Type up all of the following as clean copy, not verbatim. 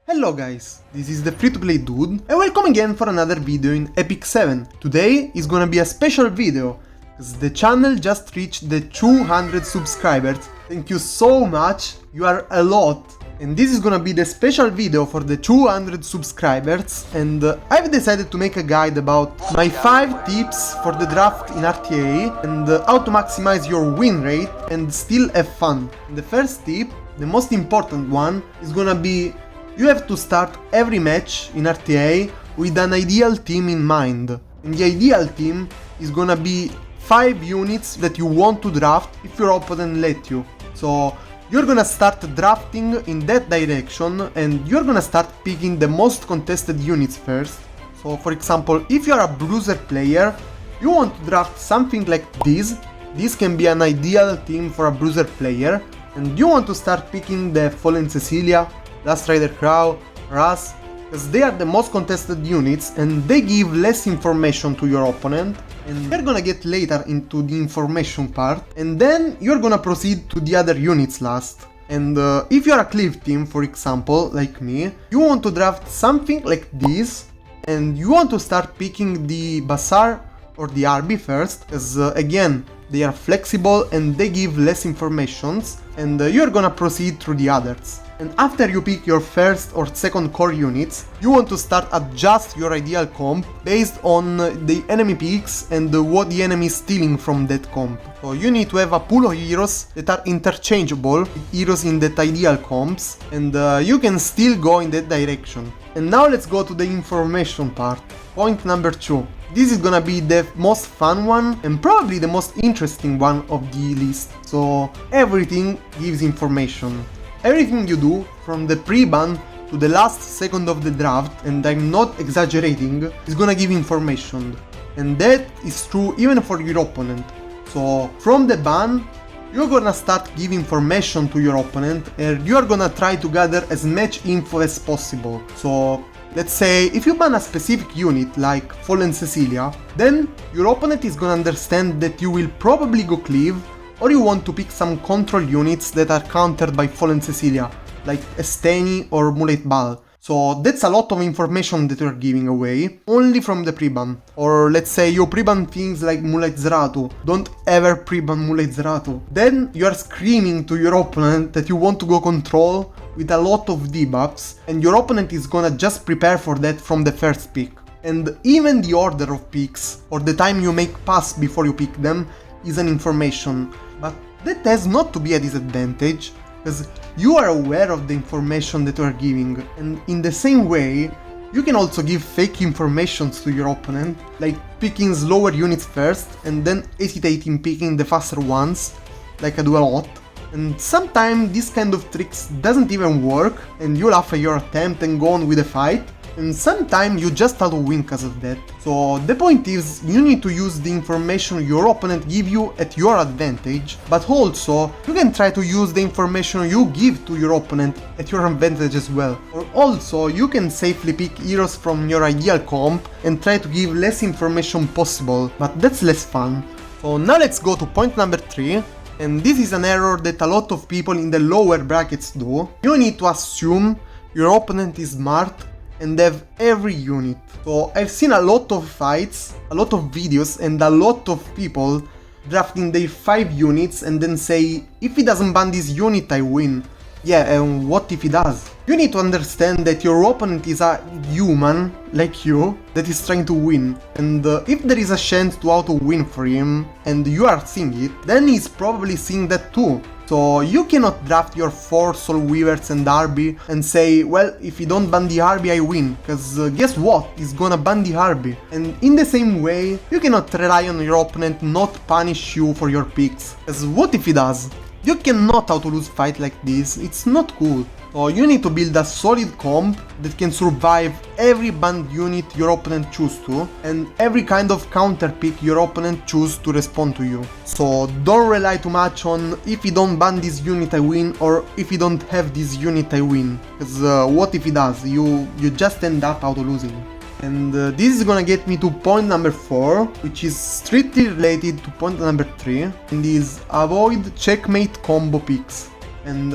Hello guys, this is the TheFTPdude and welcome again for another video in Epic 7. Today is gonna be a special video, because the channel just reached the 200 subscribers. Thank you so much, you are a lot. And this is gonna be the special video for the 200 subscribers, and I've decided to make a guide about my 5 tips for the draft in RTA and how to maximize your win rate and still have fun. And the first tip, the most important one, is gonna be you have to start every match in RTA with an ideal team in mind. And the ideal team is gonna be 5 units that you want to draft if your opponent let you. So you're gonna start drafting in that direction and you're gonna start picking the most contested units first. So for example, if you're a bruiser player, you want to draft something like this. This can be an ideal team for a bruiser player. And you want to start picking the Fallen Cecilia, Last Rider Crow, Ras, because they are the most contested units and they give less information to your opponent, and we're gonna get later into the information part, and then you're gonna proceed to the other units last. And if you're a cleave team, for example, like me, you want to draft something like this, and you want to start picking the Bazaar or the RB first, because again, they are flexible and they give less informations, and you're gonna proceed through the others. And after you pick your first or second core units, you want to start adjust your ideal comp based on the enemy picks and what the enemy is stealing from that comp. So you need to have a pool of heroes that are interchangeable with heroes in that ideal comps, and you can still go in that direction. And now let's go to the information part. Point number 2. This is gonna be the most fun one and probably the most interesting one of the list. So everything gives information. Everything you do, from the pre-ban to the last second of the draft, and I'm not exaggerating, is gonna give information. And that is true even for your opponent. So from the ban, you're gonna start giving information to your opponent and you're gonna try to gather as much info as possible. So let's say if you ban a specific unit like Fallen Cecilia, then your opponent is gonna understand that you will probably go cleave, or you want to pick some control units that are countered by Fallen Cecilia, like Esteni or Mullet Bal. So that's a lot of information that you're giving away, only from the pre-ban. Or let's say you pre-ban things like Mullet Zeratu. Don't ever pre-ban Mullet Zeratu. Then you are screaming to your opponent that you want to go control with a lot of debuffs, and your opponent is gonna just prepare for that from the first pick. And even the order of picks, or the time you make pass before you pick them, is an information. But that has not to be a disadvantage, because you are aware of the information that you are giving, and in the same way, you can also give fake informations to your opponent, like picking slower units first and then hesitating picking the faster ones, like I do a lot. And sometimes this kind of tricks doesn't even work and you laugh at your attempt and go on with the fight. And sometimes you just auto-win because of that. So the point is, you need to use the information your opponent give you at your advantage, but also you can try to use the information you give to your opponent at your advantage as well. Or also you can safely pick heroes from your ideal comp and try to give less information possible, but that's less fun. So now let's go to point number 3. And this is an error that a lot of people in the lower brackets do. You need to assume your opponent is smart and have every unit. So I've seen a lot of fights, a lot of videos, and a lot of people drafting their 5 units and then say, if he doesn't ban this unit, I win. Yeah, and what if he does? You need to understand that your opponent is a human, like you, that is trying to win. And if there is a chance to auto-win for him, and you are seeing it, then he's probably seeing that too. So you cannot draft your 4 Soul Weavers and RB and say, well, if you don't ban the RB, I win, because guess what, he's gonna ban the RB. And in the same way, you cannot rely on your opponent not punish you for your picks, because what if he does? You cannot auto-lose fight like this, it's not cool. So you need to build a solid comp that can survive every banned unit your opponent chooses to, and every kind of counter pick your opponent chooses to respond to you. So don't rely too much on if you don't ban this unit I win, or if you don't have this unit I win, because what if he does? You just end up auto-losing. And this is gonna get me to point number 4, which is strictly related to point number 3, and is avoid checkmate combo picks. And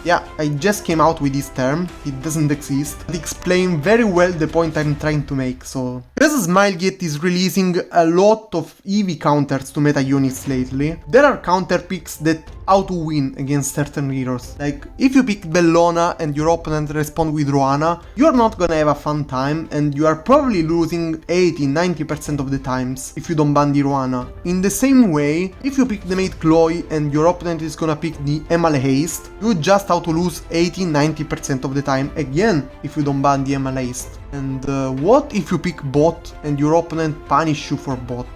yeah, I just came out with this term, it doesn't exist. It explains very well the point I'm trying to make, so... Because Smilegate is releasing a lot of EV counters to meta units lately, there are counter picks that auto-win against certain heroes. Like, if you pick Bellona and your opponent respond with Roana, you're not gonna have a fun time and you are probably losing 80-90% of the times if you don't ban the Roana. In the same way, if you pick the mate Chloe and your opponent is gonna pick the Emale Haste, you just auto-lose 80-90% of the time again if you don't ban the Emale Haste. And what if you pick bot and your opponent punish you for bot?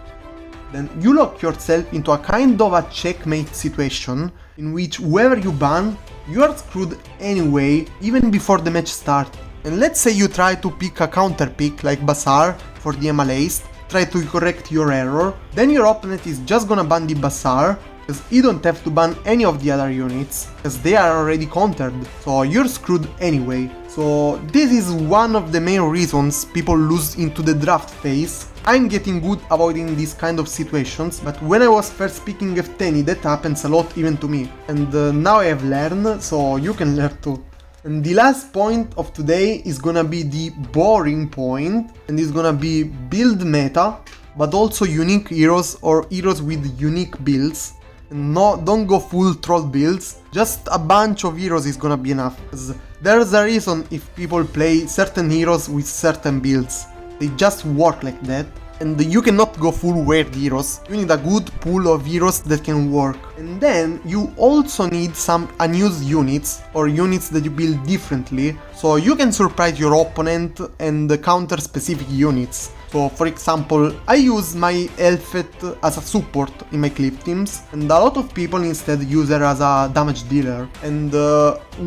Then you lock yourself into a kind of a checkmate situation in which whoever you ban, you are screwed anyway, even before the match starts. And let's say you try to pick a counter pick like Bazaar for the Emalaist, try to correct your error, then your opponent is just gonna ban the Bazaar, because you don't have to ban any of the other units, because they are already countered, so you're screwed anyway. So this is one of the main reasons people lose into the draft phase. I'm getting good avoiding these kind of situations, but when I was first picking F10 that happens a lot even to me. And now I have learned, so you can learn too. And the last point of today is gonna be the boring point, and it's gonna be build meta, but also unique heroes or heroes with unique builds. And no, don't go full troll builds, just a bunch of heroes is gonna be enough. Because there's a reason if people play certain heroes with certain builds. They just work like that, and you cannot go full weird heroes. You need a good pool of heroes that can work. And then you also need some unused units or units that you build differently, so you can surprise your opponent and counter specific units. So for example, I use my Elfet as a support in my clip teams, and a lot of people instead use her as a damage dealer. And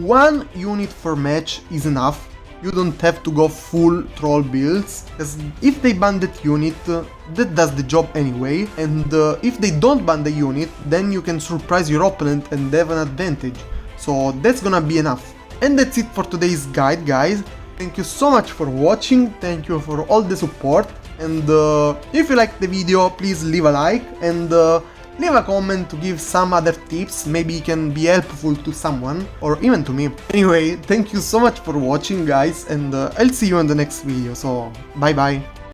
one unit per match is enough. You don't have to go full troll builds, because if they ban that unit, that does the job anyway, and if they don't ban the unit, then you can surprise your opponent and have an advantage. So that's gonna be enough. And that's it for today's guide, guys. Thank you so much for watching, thank you for all the support, and if you liked the video, please leave a like, and leave a comment to give some other tips, maybe it can be helpful to someone, or even to me. Anyway, thank you so much for watching, guys, and I'll see you in the next video, so bye bye.